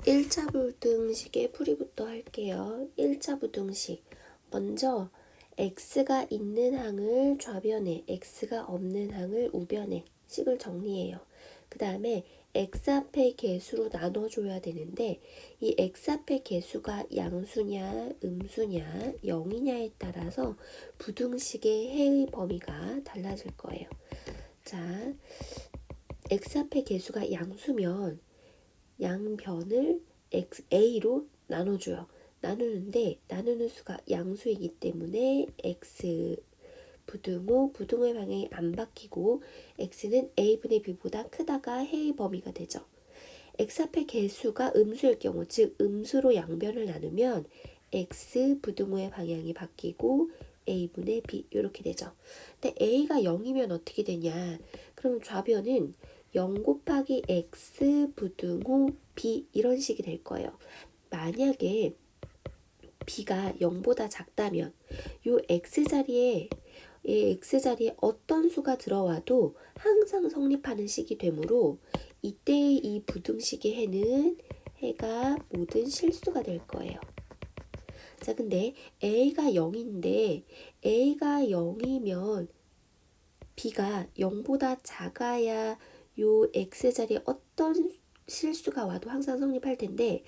1차 부등식의 풀이부터 할게요. 1차 부등식. 먼저 x가 있는 항을 좌변에, x가 없는 항을 우변에 식을 정리해요. 그 다음에 x 앞의 개수로 나눠줘야 되는데 이 x 앞의 개수가 양수냐, 음수냐, 0이냐에 따라서 부등식의 해의 범위가 달라질 거예요. 자, x 앞의 개수가 양수면 양변을 a로 나눠줘요. 나누는데 나누는 수가 양수이기 때문에 x 부등호, 부등호의 방향이 안 바뀌고 x는 a분의 b보다 크다가 해의 범위가 되죠. x 앞의 개수가 음수일 경우, 즉 음수로 양변을 나누면 x 부등호의 방향이 바뀌고 a분의 b 이렇게 되죠. 근데 a가 0이면 어떻게 되냐? 그럼 좌변은 0 곱하기 x 부등호 b 이런 식이 될 거예요. 만약에 b가 0보다 작다면 요 x자리에 어떤 수가 들어와도 항상 성립하는 식이 되므로 이때의 이 부등식의 해는 해가 모든 실수가 될 거예요. 자, 근데 a가 0인데 a가 0이면 b가 0보다 작아야 요 x자리에 어떤 실수가 와도 항상 성립할 텐데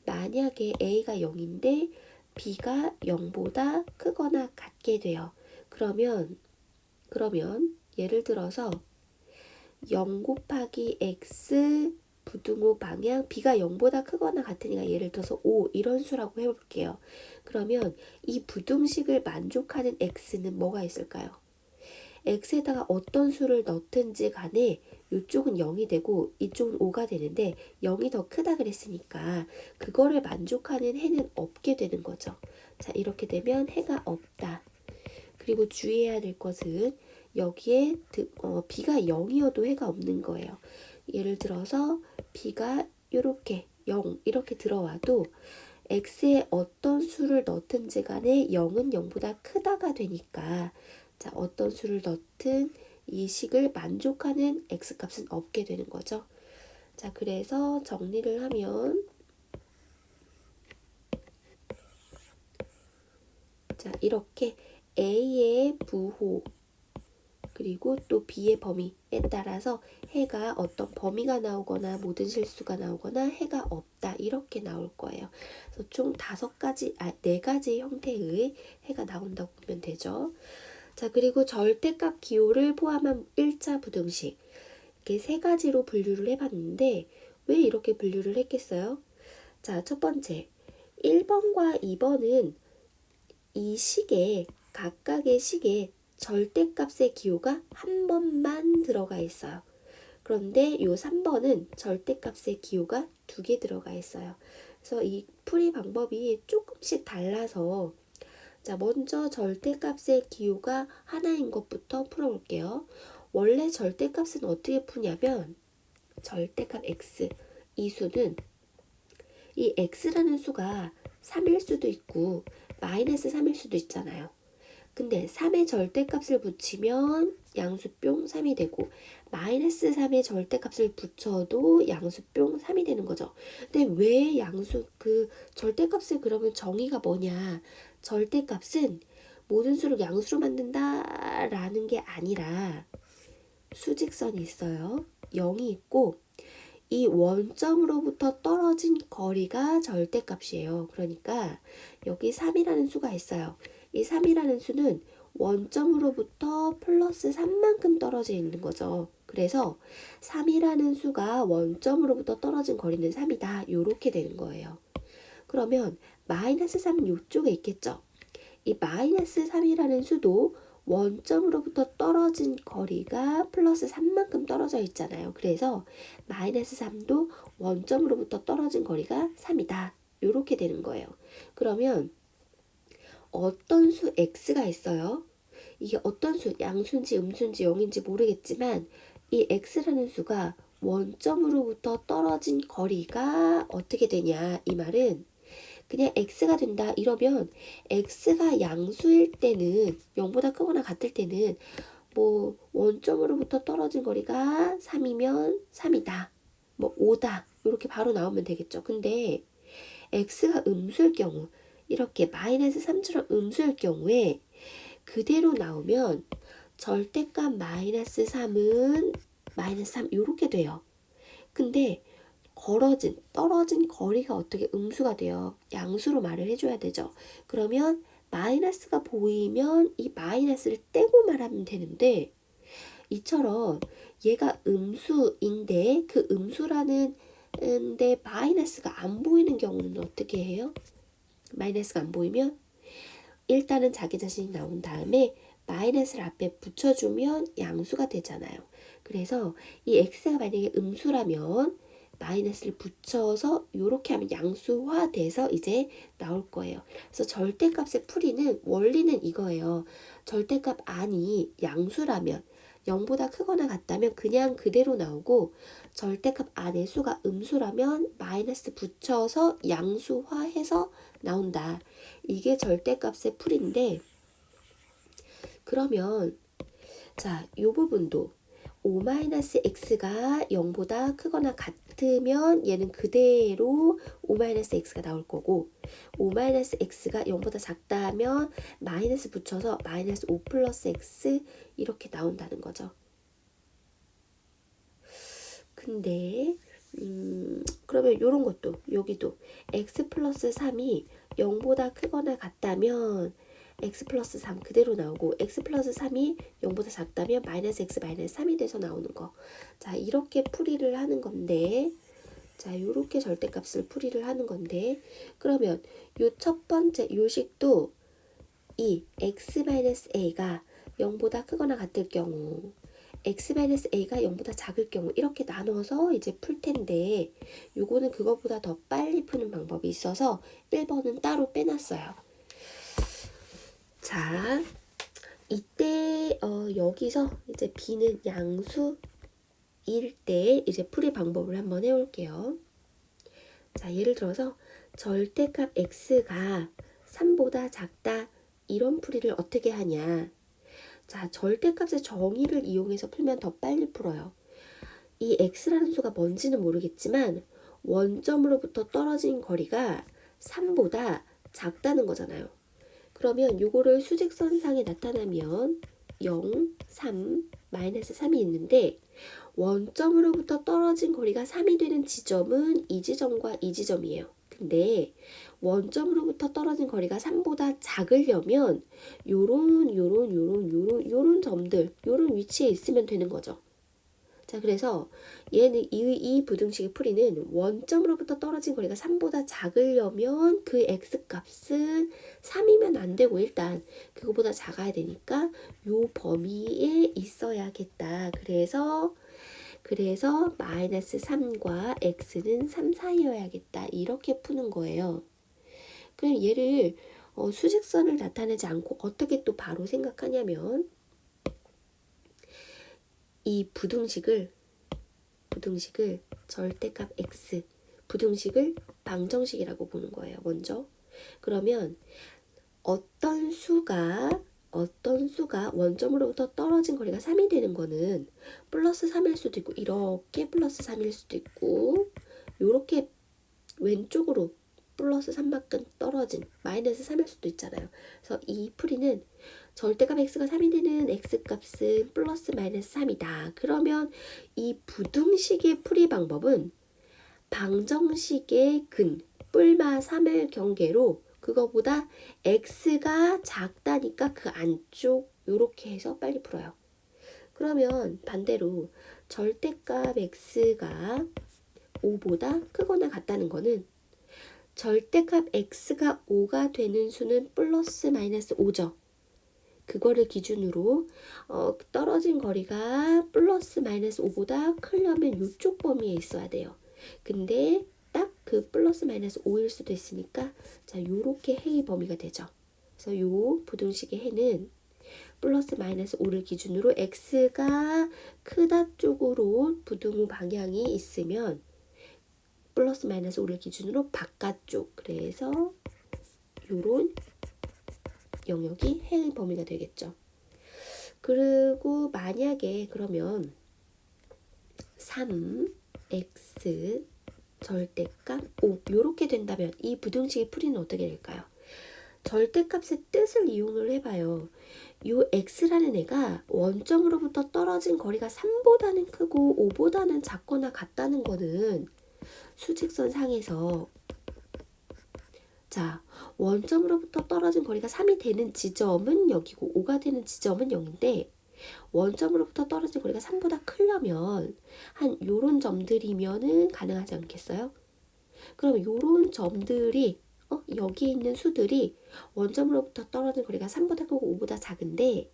만약에 a가 0인데 b가 0보다 크거나 같게 돼요. 그러면 예를 들어서 0 곱하기 x 부등호 방향 b가 0보다 크거나 같으니까 예를 들어서 5 이런 수라고 해볼게요. 그러면 이 부등식을 만족하는 x는 뭐가 있을까요? x에다가 어떤 수를 넣든지 간에 이쪽은 0이 되고 이쪽은 5가 되는데 0이 더 크다 그랬으니까 그거를 만족하는 해는 없게 되는 거죠. 자, 이렇게 되면 해가 없다. 그리고 주의해야 될 것은 여기에 b가 0이어도 해가 없는 거예요. 예를 들어서 b가 이렇게 0 이렇게 들어와도 x에 어떤 수를 넣든지 간에 0은 0보다 크다가 되니까 자, 어떤 수를 넣든 이 식을 만족하는 x값은 없게 되는 거죠. 자, 그래서 정리를 하면 자, 이렇게 a의 부호 그리고 또 b의 범위에 따라서 해가 어떤 범위가 나오거나 모든 실수가 나오거나 해가 없다 이렇게 나올 거예요. 그래서 총 4가지 형태의 해가 나온다고 보면 되죠. 자, 그리고 절대값 기호를 포함한 1차 부등식 이렇게 3가지로 분류를 해봤는데 왜 이렇게 분류를 했겠어요? 자, 첫 번째 1번과 2번은 이 식에 각각의 식에 절대값의 기호가 한 번만 들어가 있어요. 그런데 요 3번은 절대값의 기호가 2개 들어가 있어요. 그래서 이 풀이 방법이 조금씩 달라서 자, 먼저 절대값의 기호가 하나인 것부터 풀어볼게요. 원래 절대값은 어떻게 푸냐면 절대값 x 이 수는 이 x라는 수가 3일 수도 있고 마이너스 3일 수도 있잖아요. 근데 3의 절대값을 붙이면 양수뿅 3이 되고 마이너스 3의 절대값을 붙여도 양수뿅 3이 되는 거죠. 근데 왜 절대값을 그러면 정의가 뭐냐? 절대값은 모든 수를 양수로 만든다라는 게 아니라 수직선이 있어요. 0이 있고 이 원점으로부터 떨어진 거리가 절대값이에요. 그러니까 여기 3이라는 수가 있어요. 이 3이라는 수는 원점으로부터 플러스 3만큼 떨어져 있는 거죠. 그래서 3이라는 수가 원점으로부터 떨어진 거리는 3이다. 이렇게 되는 거예요. 그러면 마이너스 3은 이쪽에 있겠죠. 이 마이너스 3이라는 수도 원점으로부터 떨어진 거리가 플러스 3만큼 떨어져 있잖아요. 그래서 마이너스 3도 원점으로부터 떨어진 거리가 3이다. 이렇게 되는 거예요. 그러면 어떤 수 x가 있어요. 이게 어떤 수, 양수인지 음수인지 0인지 모르겠지만 이 x라는 수가 원점으로부터 떨어진 거리가 어떻게 되냐 이 말은 그냥 x가 된다 이러면 x가 양수일 때는 0보다 크거나 같을 때는 뭐 원점으로부터 떨어진 거리가 3이면 3이다 뭐 5다 이렇게 바로 나오면 되겠죠. 근데 x가 음수일 경우, 이렇게 마이너스 3처럼 음수일 경우에 그대로 나오면 절대값 마이너스 3은 마이너스 3 이렇게 돼요. 근데 떨어진 거리가 어떻게 음수가 돼요. 양수로 말을 해줘야 되죠. 그러면 마이너스가 보이면 이 마이너스를 떼고 말하면 되는데, 이처럼 얘가 음수인데 그 음수라는 데 마이너스가 안 보이는 경우는 어떻게 해요? 마이너스가 안 보이면 일단은 자기 자신이 나온 다음에 마이너스를 앞에 붙여주면 양수가 되잖아요. 그래서 이 x가 만약에 음수라면 마이너스를 붙여서 이렇게 하면 양수화 돼서 이제 나올 거예요. 그래서 절대값의 풀이는 원리는 이거예요. 절대값 안이 양수라면 0보다 크거나 같다면 그냥 그대로 나오고, 절대값 안의 수가 음수라면 마이너스 붙여서 양수화해서 나온다. 이게 절대값의 풀인데, 그러면 자, 이 부분도 5-x가 0보다 크거나 같으면 얘는 그대로 5-x가 나올 거고, 5-x가 0보다 작다면 마이너스 붙여서 마이너스 5 플러스 x 이렇게 나온다는 거죠. 근데 그러면 이런 것도, 여기도 x 플러스 3이 0보다 크거나 같다면 x 플러스 3 그대로 나오고, x 플러스 3이 0보다 작다면 마이너스 x 마이너스 3이 돼서 나오는 거. 자, 이렇게 풀이를 하는 건데, 자, 요렇게 절대값을 풀이를 하는 건데, 그러면 요 첫 번째 요식도 이 x 마이너스 a가 0보다 크거나 같을 경우, x-a가 0보다 작을 경우 이렇게 나눠서 이제 풀 텐데, 요거는 그거보다 더 빨리 푸는 방법이 있어서 1번은 따로 빼놨어요. 자, 이때 여기서 이제 b는 양수일 때 이제 풀이 방법을 한번 해볼게요. 자, 예를 들어서 절대값 x가 3보다 작다, 이런 풀이를 어떻게 하냐. 자, 절대값의 정의를 이용해서 풀면 더 빨리 풀어요. 이 x라는 수가 뭔지는 모르겠지만 원점으로부터 떨어진 거리가 3보다 작다는 거잖아요. 그러면 요거를 수직선상에 나타나면 0, 3, 마이너스 3이 있는데, 원점으로부터 떨어진 거리가 3이 되는 지점은 이 지점과 이 지점이에요. 근데 원점으로부터 떨어진 거리가 3보다 작으려면 요런 점들, 요런 위치에 있으면 되는 거죠. 자, 그래서 얘는 이 부등식의 풀이는 원점으로부터 떨어진 거리가 3보다 작으려면 그 x값은 3이면 안 되고 일단 그거보다 작아야 되니까 요 범위에 있어야겠다. 그래서 마이너스 3과 x는 3 사이여야겠다. 이렇게 푸는 거예요. 그럼 얘를 수직선을 나타내지 않고 어떻게 또 바로 생각하냐면, 이 부등식을 절대값 x, 부등식을 방정식이라고 보는 거예요. 먼저. 그러면 어떤 수가 원점으로부터 떨어진 거리가 3이 되는 거는 플러스 3일 수도 있고, 이렇게 플러스 3일 수도 있고, 요렇게 왼쪽으로 플러스 3만큼 떨어진 마이너스 3일 수도 있잖아요. 그래서 이 풀이는 절대값 x가 3이 되는 x값은 플러스 마이너스 3이다. 그러면 이 부등식의 풀이 방법은 방정식의 뿔마 3을 경계로 그거보다 x가 작다니까 그 안쪽 요렇게 해서 빨리 풀어요. 그러면 반대로 절대값 x가 5보다 크거나 같다는 거는 절대값 x가 5가 되는 수는 플러스 마이너스 5죠. 그거를 기준으로 떨어진 거리가 플러스 마이너스 5보다 크려면 이쪽 범위에 있어야 돼요. 근데 딱 그 플러스 마이너스 5일 수도 있으니까, 자, 요렇게 해의 범위가 되죠. 그래서 요 부등식의 해는 플러스 마이너스 5를 기준으로 x가 크다 쪽으로 부등호 방향이 있으면 플러스 마이너스 5를 기준으로 바깥쪽, 그래서 요런 영역이 해의 범위가 되겠죠. 그리고 만약에 그러면 3x 절대값 5 요렇게 된다면 이 부등식의 풀이는 어떻게 될까요? 절대값의 뜻을 이용을 해봐요. 요 x라는 애가 원점으로부터 떨어진 거리가 3보다는 크고 5보다는 작거나 같다는 거는 수직선 상에서 자, 원점으로부터 떨어진 거리가 3이 되는 지점은 여기고 5가 되는 지점은 0인데 원점으로부터 떨어진 거리가 3보다 크려면 한 요런 점들이면은 가능하지 않겠어요? 그러면 요런 점들이 여기에 있는 수들이 원점으로부터 떨어진 거리가 3보다 크고 5보다 작은데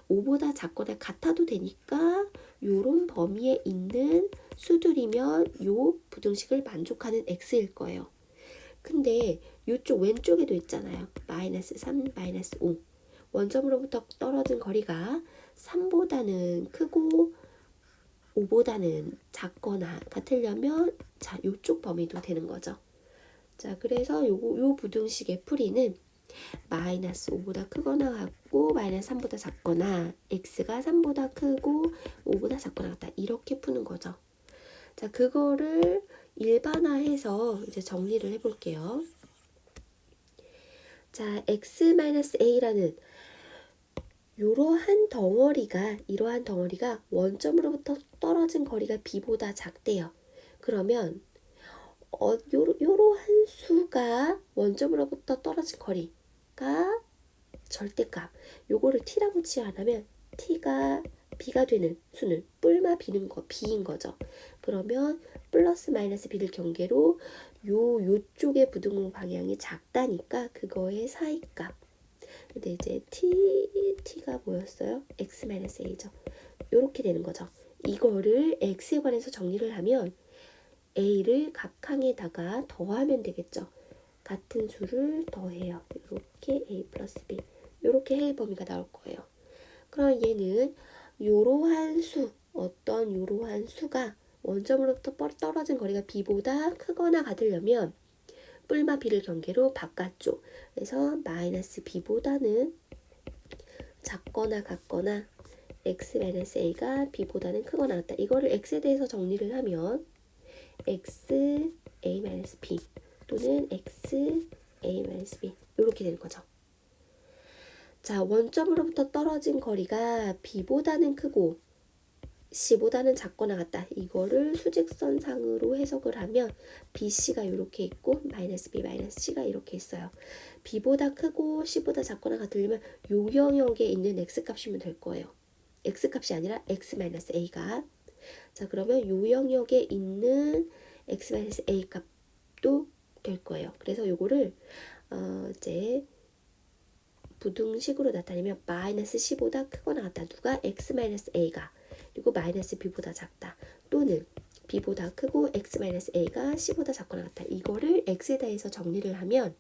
5보다 작거나 같아도 되니까 요런 범위에 있는 수들이면 요 부등식을 만족하는 x일 거예요. 근데 요쪽 왼쪽에도 있잖아요. 마이너스 3, 마이너스 5. 원점으로부터 떨어진 거리가 3보다는 크고 5보다는 작거나 같으려면 자, 요쪽 범위도 되는 거죠. 자, 그래서 요 부등식의 풀이는 마이너스 5보다 크거나 같고 마이너스 3보다 작거나 x가 3보다 크고 5보다 작거나 같다. 이렇게 푸는 거죠. 자, 그거를 일반화해서 이제 정리를 해볼게요. 자, x-a라는 이러한 덩어리가 원점으로부터 떨어진 거리가 b보다 작대요. 그러면 요러한 수가 원점으로부터 떨어진 거리가 절대값 요거를 t라고 치환하면 t가 b가 되는 수는 뿔마 b는 거 b인 거죠. 그러면 플러스 마이너스 b를 경계로 요쪽의 부등호 방향이 작다니까 그거의 사이값. 근데 이제 t가 뭐였어요? x-a죠. 요렇게 되는 거죠. 이거를 x에 관해서 정리를 하면 a를 각항에다가 더하면 되겠죠. 같은 수를 더해요. 이렇게 a 플러스 b 요렇게 해일 범위가 나올 거예요. 그럼 얘는 요러한 수 어떤 요러한 수가 원점으로부터 떨어진 거리가 b보다 크거나 같으려면 뿔마 b를 경계로 바깥쪽 그래서 마이너스 b보다는 작거나 같거나 x-a가 b보다는 크거나 같다. 이거를 x에 대해서 정리를 하면 x-a-b 또는 x-a-b 이렇게 되는 거죠. 자, 원점으로부터 떨어진 거리가 b보다는 크고 c보다는 작거나 같다. 이거를 수직선상으로 해석을 하면 BC가 이렇게 있고 마이너스 B, 마이너스 C가 이렇게 있어요. B보다 크고 C보다 작거나 같으려면 요 영역에 있는 X값이면 될 거예요. X값이 아니라 X-A가. 자, 그러면 요 영역에 있는 X-A 값도 될 거예요. 그래서 요거를 이제 부등식으로 나타내면 마이너스 C보다 크거나 같다. 누가? X-A가. 그리고 마이너스 b보다 작다. 또는 b보다 크고 x-a가 c보다 작거나 같다. 이거를 x에 대해서 정리를 하면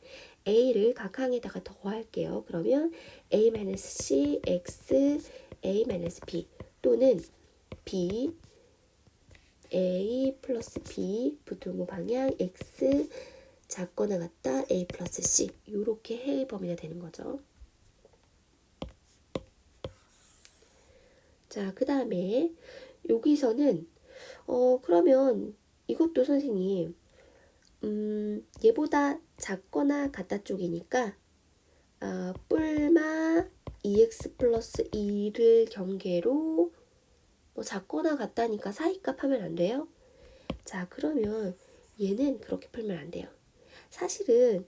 a를 각항에다가 더할게요. 그러면 a-c x a-b 또는 b a 플러스 b 부등호 방향 x 작거나 같다 a 플러스 c 이렇게 해일 범위가 되는 거죠. 자, 그 다음에 여기서는 그러면 이것도 선생님 얘보다 작거나 같다 쪽이니까 뿔마 2x 플러스 2를 경계로 뭐 작거나 같다니까 사이값 하면 안 돼요? 자, 그러면 얘는 그렇게 풀면 안 돼요. 사실은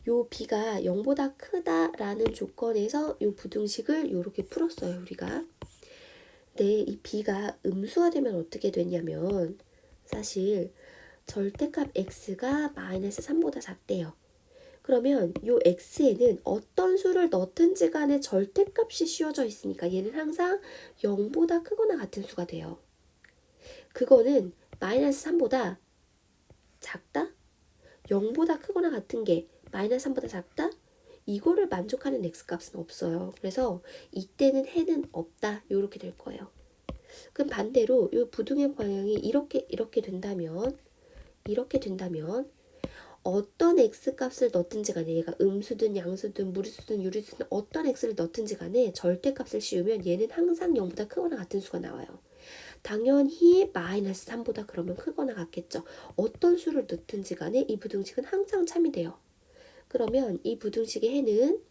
요 b가 0보다 크다라는 조건에서 요 부등식을 이렇게 풀었어요, 우리가. 근데 이 b가 음수화되면 어떻게 되냐면 사실 절대값 x가 마이너스 3보다 작대요. 그러면 요 x에는 어떤 수를 넣든지 간에 절대값이 씌워져 있으니까 얘는 항상 0보다 크거나 같은 수가 돼요. 그거는 마이너스 3보다 작다? 0보다 크거나 같은 게 마이너스 3보다 작다? 이거를 만족하는 x값은 없어요. 그래서 이때는 해는 없다. 이렇게 될 거예요. 그럼 반대로 이 부등의 방향이 이렇게 된다면 어떤 x값을 넣든지 간에 얘가 음수든 양수든 무리수든 유리수든 어떤 x를 넣든지 간에 절대값을 씌우면 얘는 항상 0보다 크거나 같은 수가 나와요. 당연히 마이너스 3보다 그러면 크거나 같겠죠. 어떤 수를 넣든지 간에 이 부등식은 항상 참이 돼요. 그러면 이 부등식의 해는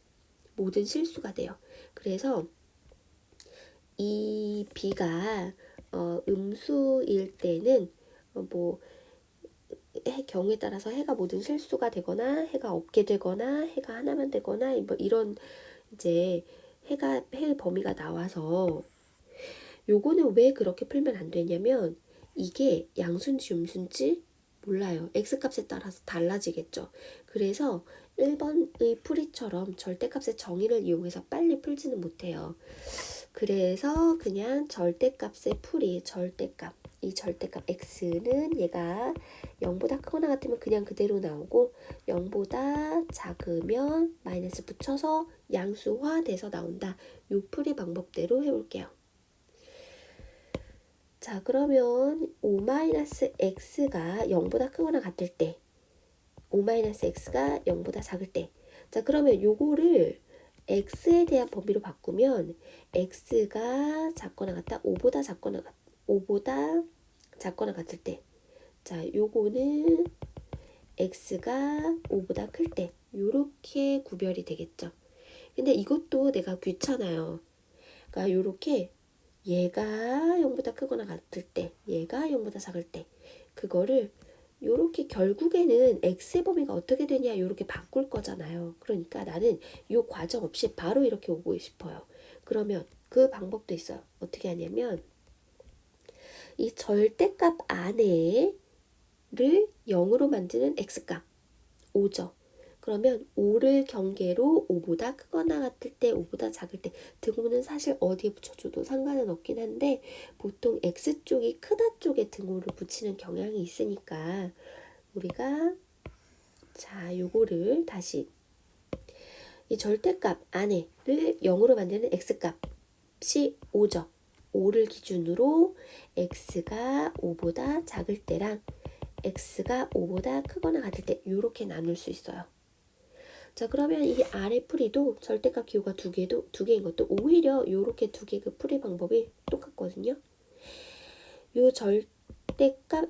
모든 실수가 돼요. 그래서 이 b가 음수일 때는 경우에 따라서 해가 모든 실수가 되거나 해가 없게 되거나 해가 하나만 되거나 뭐 이런 이제 해의 범위가 나와서 요거는 왜 그렇게 풀면 안 되냐면 이게 양수인지 음수인지 몰라요. x값에 따라서 달라지겠죠. 그래서 1번의 풀이처럼 절대값의 정의를 이용해서 빨리 풀지는 못해요. 그래서 그냥 절대값의 풀이 이 절대값 x는 얘가 0보다 크거나 같으면 그냥 그대로 나오고 0보다 작으면 마이너스 붙여서 양수화돼서 나온다. 요 풀이 방법대로 해볼게요. 자, 그러면 5-x가 0보다 크거나 같을 때 5-x가 0보다 작을 때 자, 그러면 요거를 x에 대한 범위로 바꾸면 x가 작거나 같다 5보다 작거나 같을 때 자, 요거는 x가 5보다 클 때 요렇게 구별이 되겠죠. 근데 이것도 내가 귀찮아요. 그러니까 요렇게 얘가 0보다 크거나 같을 때 얘가 0보다 작을 때 그거를 요렇게 결국에는 x의 범위가 어떻게 되냐 요렇게 바꿀 거잖아요. 그러니까 나는 요 과정 없이 바로 이렇게 오고 싶어요. 그러면 그 방법도 있어요. 어떻게 하냐면 이 절대값 안에를 0으로 만드는 x값 5죠. 그러면 5를 경계로 5보다 크거나 같을 때 5보다 작을 때 등호는 사실 어디에 붙여줘도 상관은 없긴 한데 보통 x쪽이 크다 쪽에 등호를 붙이는 경향이 있으니까 우리가 자 요거를 다시 이 절대값 안에를 0으로 만드는 x값이 5죠. 5를 기준으로 x가 5보다 작을 때랑 x가 5보다 크거나 같을 때 이렇게 나눌 수 있어요. 자, 그러면 이 아래 풀이도 절대값 기호가 두 개인 것도 오히려 이렇게 두 개 그 풀이 방법이 똑같거든요. 요 절대값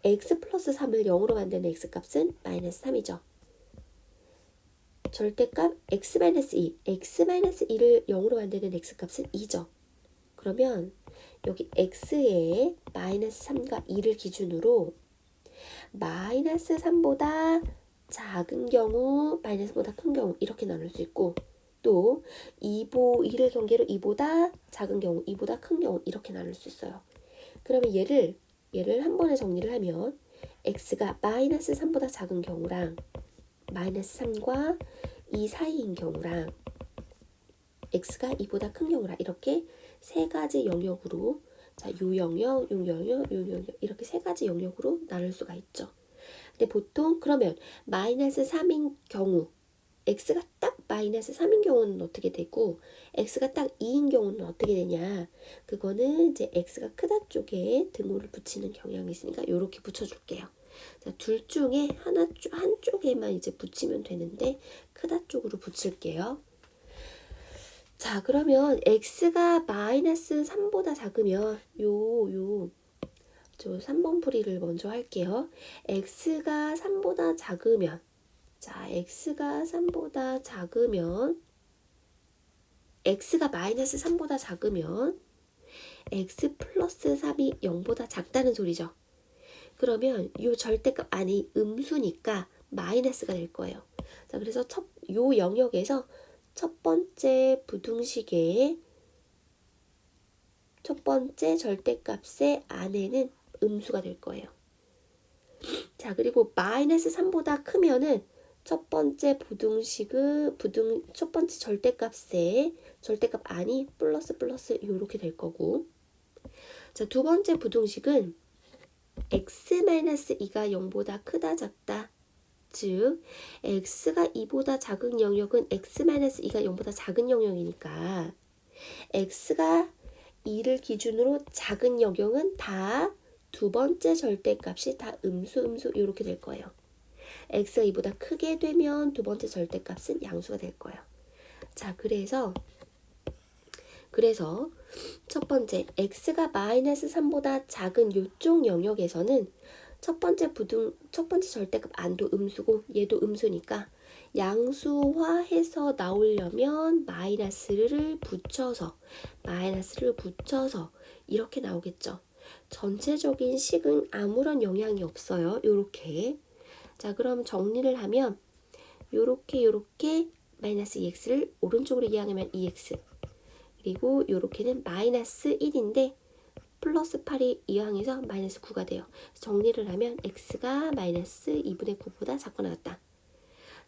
x 플러스 3을 0으로 만드는 x값은 마이너스 3이죠. 절대값 x-2를 0으로 만드는 x값은 2죠. 그러면 여기 x에 마이너스 3과 2를 기준으로 마이너스 3보다 작은 경우, 마이너스보다 큰 경우 이렇게 나눌 수 있고 또 2를 경계로 2보다 작은 경우, 2보다 큰 경우 이렇게 나눌 수 있어요. 그러면 얘를 한 번에 정리를 하면 x가 마이너스 3보다 작은 경우랑 마이너스 3과 2 사이인 경우랑 x가 2보다 큰 경우랑 이렇게 세 가지 영역으로 자, 요 영역, 요 영역, 요 영역 이렇게 세 가지 영역으로 나눌 수가 있죠. 근데 보통 그러면 마이너스 3인 경우 x가 딱 마이너스 3인 경우는 어떻게 되고 x가 딱 2인 경우는 어떻게 되냐 그거는 이제 x가 크다 쪽에 등호를 붙이는 경향이 있으니까 이렇게 붙여줄게요. 자, 둘 중에 한쪽에만 이제 붙이면 되는데 크다 쪽으로 붙일게요. 자, 그러면 x가 마이너스 3보다 작으면 저 3번 풀이를 먼저 할게요. x가 3보다 작으면 자, x가 3보다 작으면 x가 마이너스 3보다 작으면 x 플러스 3이 0보다 작다는 소리죠. 그러면 이 절대값 안이 음수니까 마이너스가 될 거예요. 자, 그래서 요 영역에서 첫 번째 부등식의 첫 번째 절대값의 안에는 음수가 될 거예요. 자, 그리고 마이너스 3보다 크면은 첫 번째 첫 번째 절대값 안이 플러스 이렇게 될 거고. 자, 두 번째 부등식은 x-2가 0보다 크다 작다. 즉 x가 2보다 작은 영역은 x-2가 0보다 작은 영역이니까 x가 2를 기준으로 작은 영역은 다 두 번째 절대값이 다 음수 이렇게 될 거예요. x가 2보다 크게 되면 두 번째 절대값은 양수가 될 거예요. 자, 그래서 그래서 첫 번째 x가 마이너스 3보다 작은 요쪽 영역에서는 첫 번째 절대값 안도 음수고 얘도 음수니까 양수화해서 나오려면 마이너스를 붙여서 이렇게 나오겠죠. 전체적인 식은 아무런 영향이 없어요. 요렇게. 자, 그럼 정리를 하면 요렇게 마이너스 2x를 오른쪽으로 이항하면 2x, 그리고 요렇게는 마이너스 1인데 플러스 8이 이항해서 마이너스 9가 돼요. 정리를 하면 x가 마이너스 2분의 9보다 작거나 같다.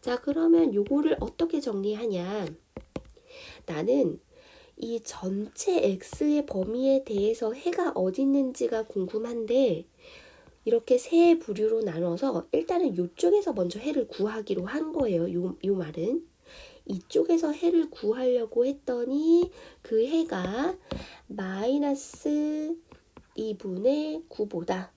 자, 그러면 요거를 어떻게 정리하냐. 나는 이 전체 x의 범위에 대해서 해가 어디 있는지가 궁금한데 이렇게 세 부류로 나눠서 일단은 이쪽에서 먼저 해를 구하기로 한 거예요. 요 말은. 이쪽에서 해를 구하려고 했더니 그 해가 마이너스 2분의 9보다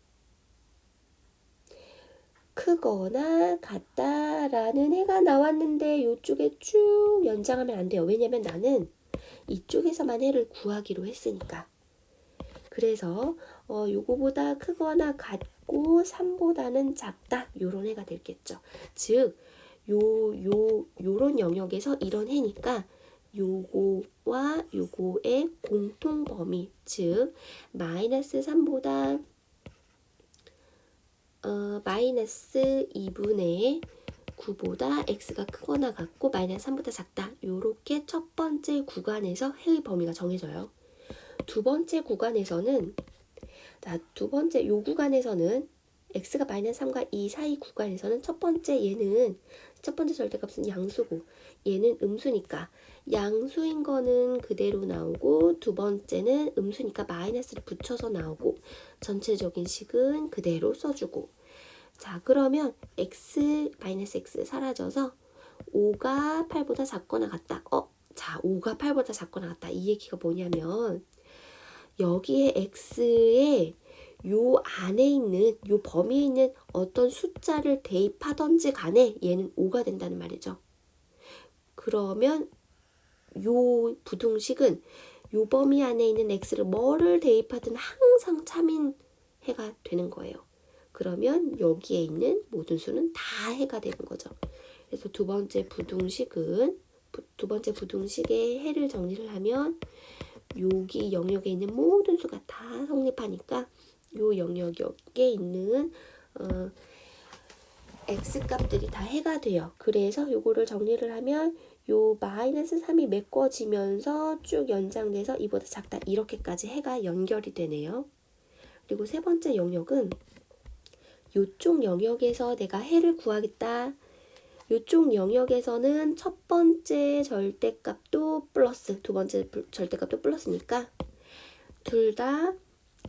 크거나 같다라는 해가 나왔는데 이쪽에 쭉 연장하면 안 돼요. 왜냐면 나는 이쪽에서만 해를 구하기로 했으니까. 그래서 요거보다 크거나 같고 3보다는 작다. 요런 해가 되겠죠. 즉 요런 영역에서 이런 해니까 요거와 요거의 공통 범위, 즉 마이너스 3보다 마이너스 2분의 9보다 x가 크거나 같고 마이너스 3보다 작다. 요렇게 첫 번째 구간에서 해의 범위가 정해져요. 두 번째 구간에서는 요 구간에서는 x가 마이너스 3과 2 사이 구간에서는 첫 번째 절대값은 양수고 얘는 음수니까 양수인 거는 그대로 나오고 두 번째는 음수니까 마이너스를 붙여서 나오고 전체적인 식은 그대로 써주고. 자, 그러면 마이너스 x 사라져서 5가 8보다 작거나 같다. 자, 5가 8보다 작거나 같다. 이 얘기가 뭐냐면 여기에 x에 요 안에 있는 요 범위에 있는 어떤 숫자를 대입하던지 간에 얘는 5가 된다는 말이죠. 그러면 요 부등식은 요 범위 안에 있는 x를 뭐를 대입하든 항상 참인 해가 되는 거예요. 그러면 여기에 있는 모든 수는 다 해가 되는 거죠. 그래서 두 번째 부등식의 해를 정리를 하면 여기 영역에 있는 모든 수가 다 성립하니까 요 영역에 있는 x값들이 다 해가 돼요. 그래서 요거를 정리를 하면 요 마이너스 3이 메꿔지면서 쭉 연장돼서 이보다 작다. 이렇게까지 해가 연결이 되네요. 그리고 세 번째 영역은 요쪽 영역에서 내가 해를 구하겠다. 요쪽 영역에서는 첫 번째 절대값도 플러스, 두 번째 절대값도 플러스니까 둘 다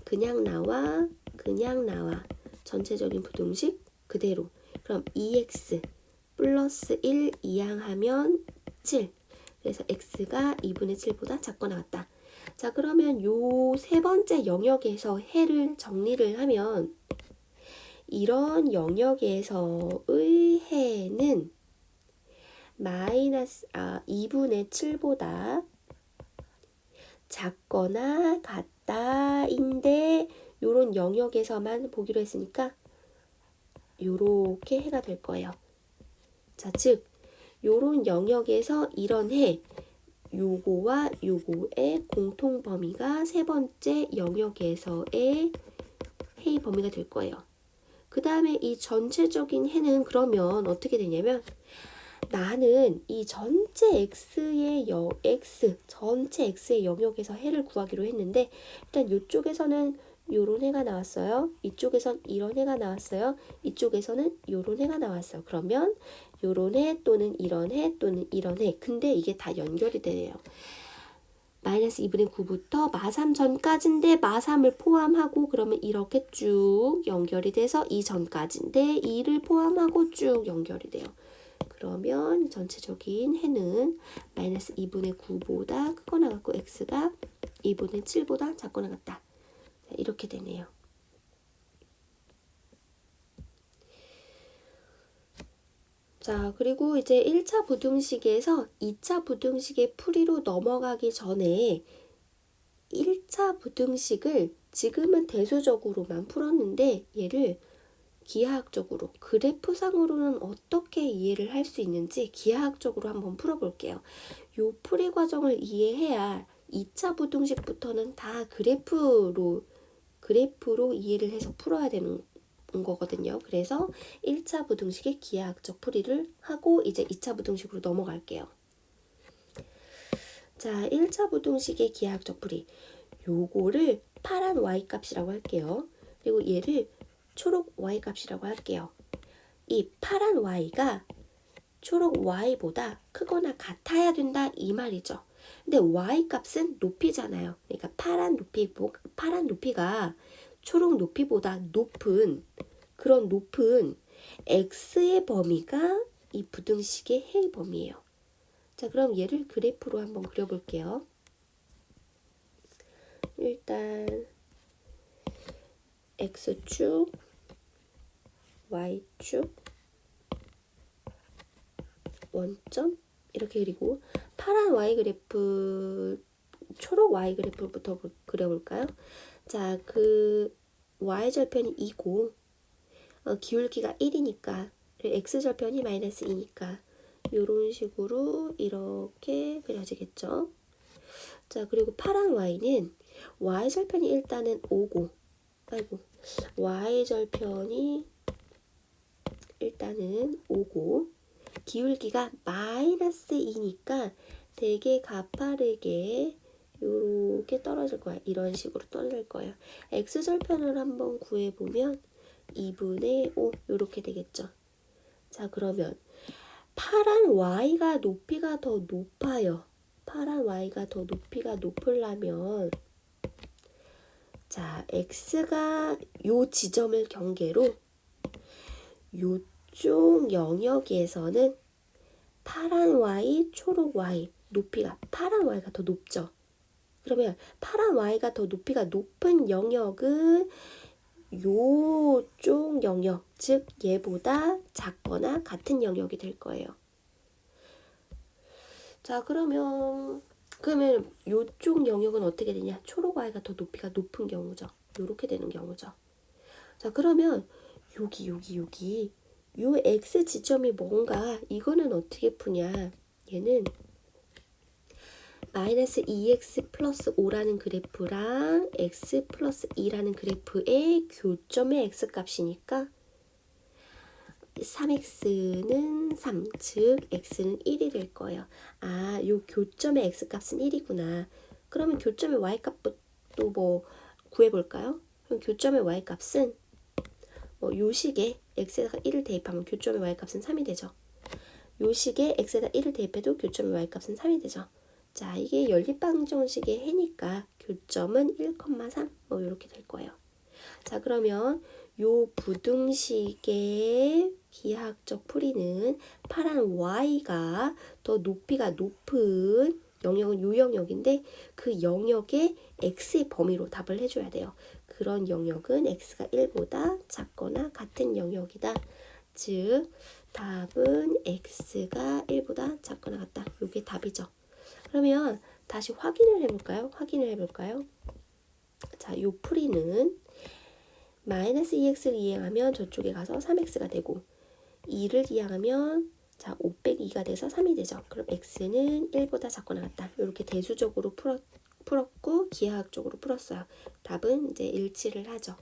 그냥 나와 전체적인 부등식 그대로. 그럼 2x 플러스 1 이항하면 7. 그래서 x가 2분의 7보다 작거나 같다. 자, 그러면 요 세 번째 영역에서 해를 정리를 하면 이런 영역에서의 해는 마이너스 2분의 7보다 작거나 같다인데 요런 영역에서만 보기로 했으니까 요렇게 해가 될 거예요. 자, 즉 요런 영역에서 이런 해 요거와 요거의 공통 범위가 세 번째 영역에서의 해의 범위가 될 거예요. 그 다음에 이 전체적인 해는 그러면 어떻게 되냐면 나는 이 전체 전체 x의 영역에서 해를 구하기로 했는데 일단 이쪽에서는 요런 해가 나왔어요. 이쪽에선 이런 해가 나왔어요. 이쪽에서는 요런 해가 나왔어요. 그러면 요런 해 또는 이런 해 또는 이런 해. 근데 이게 다 연결이 되네요. 마이너스 2분의 9부터 마3 전까지인데 마3을 포함하고 그러면 이렇게 쭉 연결이 돼서 이 전까지인데 2를 포함하고 쭉 연결이 돼요. 그러면 전체적인 해는 마이너스 2분의 9보다 크거나 같고 x가 2분의 7보다 작거나 같다. 자, 이렇게 되네요. 자, 그리고 이제 1차 부등식에서 2차 부등식의 풀이로 넘어가기 전에 1차 부등식을 지금은 대수적으로만 풀었는데 얘를 기하학적으로 그래프상으로는 어떻게 이해를 할 수 있는지 기하학적으로 한번 풀어볼게요. 요 풀이 과정을 이해해야 2차 부등식부터는 다 그래프로 이해를 해서 풀어야 되는 거거든요. 그래서 1차 부등식의 기하학적 풀이를 하고 이제 2차 부등식으로 넘어갈게요. 자, 1차 부등식의 기하학적 풀이. 요거를 파란 y값이라고 할게요. 그리고 얘를 초록 y값이라고 할게요. 이 파란 y가 초록 y보다 크거나 같아야 된다 이 말이죠. 근데 y값은 높이잖아요. 그러니까 파란 높이가 초록 높이보다 그런 높은 x의 범위가 이 부등식의 해의 범위예요. 자, 그럼 얘를 그래프로 한번 그려볼게요. 일단 x축, y축, 원점 이렇게 그리고 파란 y 그래프, 초록 y 그래프부터 그려볼까요? 자, 그 y절편이 2고 기울기가 1이니까 x절편이 마이너스 2니까 이런 식으로 이렇게 그려지겠죠. 자, 그리고 파란 y는 y절편이 일단은 5고 y절편이 일단은 5고 기울기가 마이너스 2니까 되게 가파르게 요렇게 떨어질 거야. 이런 식으로 떨어질 거예요. x절편을 한번 구해보면 2분의 5 요렇게 되겠죠. 자, 그러면 파란 y가 높이가 더 높아요. 파란 y가 더 높이가 높으려면 자, x가 요 지점을 경계로 요쪽 영역에서는 파란 y, 초록 y 높이가 파란 y가 더 높죠. 그러면 파란 y가 더 높이가 높은 영역은 요쪽 영역, 즉 얘보다 작거나 같은 영역이 될 거예요. 자, 그러면 요쪽 영역은 어떻게 되냐? 초록 y가 더 높이가 높은 경우죠. 요렇게 되는 경우죠. 자, 그러면 여기 요 x 지점이 뭔가 이거는 어떻게 푸냐? 얘는 마이너스 2x 플러스 5라는 그래프랑 x 플러스 2라는 그래프의 교점의 x값이니까 3x는 3, 즉 x는 1이 될 거예요. 아, 요 교점의 x값은 1이구나. 그러면 교점의 y값도 뭐 구해볼까요? 그럼 교점의 y값은 요 식에 x에다가 1을 대입하면 교점의 y값은 3이 되죠. 요 식에 x에다 1을 대입해도 교점의 y값은 3이 되죠. 자, 이게 연립방정식의 해니까 교점은 1,3 뭐 이렇게 될 거예요. 자, 그러면 요 부등식의 기하학적 풀이는 파란 y가 더 높이가 높은 영역은 요 영역인데 그 영역의 x의 범위로 답을 해줘야 돼요. 그런 영역은 x가 1보다 작거나 같은 영역이다. 즉 답은 x가 1보다 작거나 같다. 이게 답이죠. 그러면 다시 확인을 해볼까요? 자, 요 풀이는 마이너스 2x를 이항하면 저쪽에 가서 3x가 되고 2를 이항하면 자, 5 빼기 2가 돼서 3이 되죠. 그럼 x는 1보다 작거나 같다. 이렇게 대수적으로 풀었고 기하학적으로 풀었어요. 답은 이제 일치를 하죠.